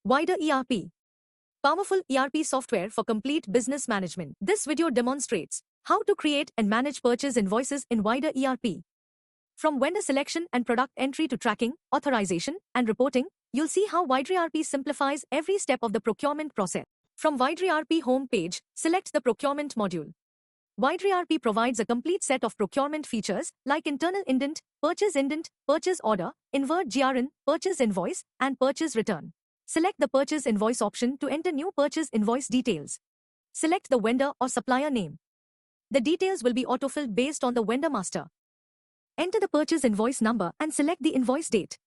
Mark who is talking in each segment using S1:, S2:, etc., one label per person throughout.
S1: Wider ERP. Powerful ERP software for complete business management. This video demonstrates how to create and manage purchase invoices in Wider ERP. From vendor selection and product entry to tracking, authorization, and reporting, you'll see how Wider ERP simplifies every step of the procurement process. From Wider ERP home page, select the procurement module. Wider ERP provides a complete set of procurement features like internal indent, purchase order, invert GRN, purchase invoice, and purchase return. Select the purchase invoice option to enter new purchase invoice details. Select the vendor or supplier name. The details will be autofilled based on the vendor master. Enter the purchase invoice number and select the invoice date.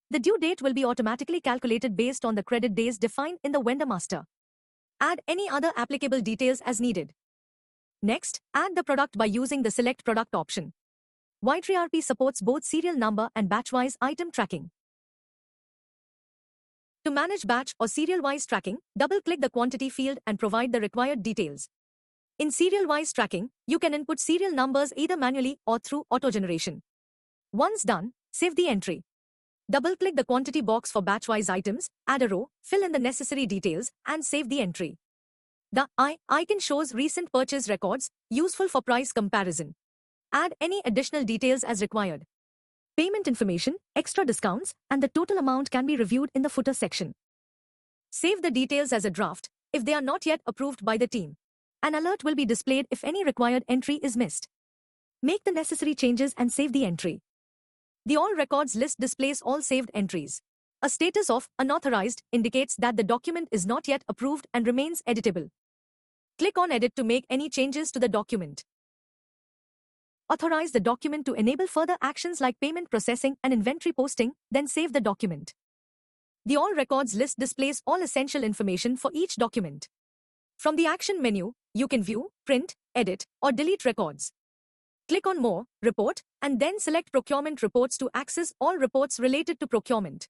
S1: The due date will be automatically calculated based on the credit days defined in the vendor master. Add any other applicable details as needed. Next, add the product by using the Select Product option. Wider ERP supports both serial number and batch-wise item tracking. To manage batch or serial-wise tracking, double-click the quantity field and provide the required details. In serial-wise tracking, you can input serial numbers either manually or through auto-generation. Once done, save the entry. Double-click the quantity box for batch-wise items, add a row, fill in the necessary details, and save the entry. The icon shows recent purchase records, useful for price comparison. Add any additional details as required. Payment information, extra discounts, and the total amount can be reviewed in the footer section. Save the details as a draft if they are not yet approved by the team. An alert will be displayed if any required entry is missed. Make the necessary changes and save the entry. The All Records list displays all saved entries. A status of unauthorized indicates that the document is not yet approved and remains editable. Click on Edit to make any changes to the document. Authorize the document to enable further actions like payment processing and inventory posting, then save the document. The All Records list displays all essential information for each document. From the Action menu, you can view, print, edit, or delete records. Click on More, Report, and then select Procurement Reports to access all reports related to procurement.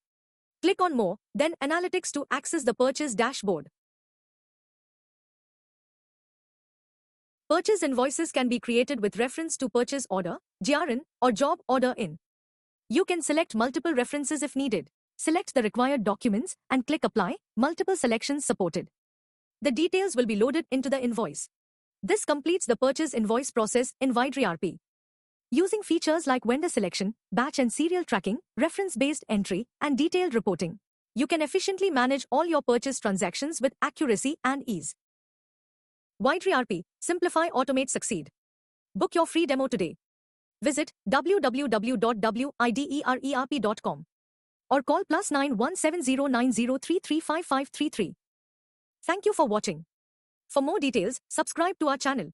S1: Click on More, then Analytics to access the Purchase dashboard. Purchase invoices can be created with reference to purchase order, GRN, or job order in. You can select multiple references if needed. Select the required documents and click Apply, multiple selections supported. The details will be loaded into the invoice. This completes the purchase invoice process in Wider ERP. Using features like vendor selection, batch and serial tracking, reference-based entry, and detailed reporting, you can efficiently manage all your purchase transactions with accuracy and ease. Wider ERP, simplify, automate, succeed. Book your free demo today. Visit www.widererp.com or call +9 17090335533. Thank you for watching. For more details, subscribe to our channel.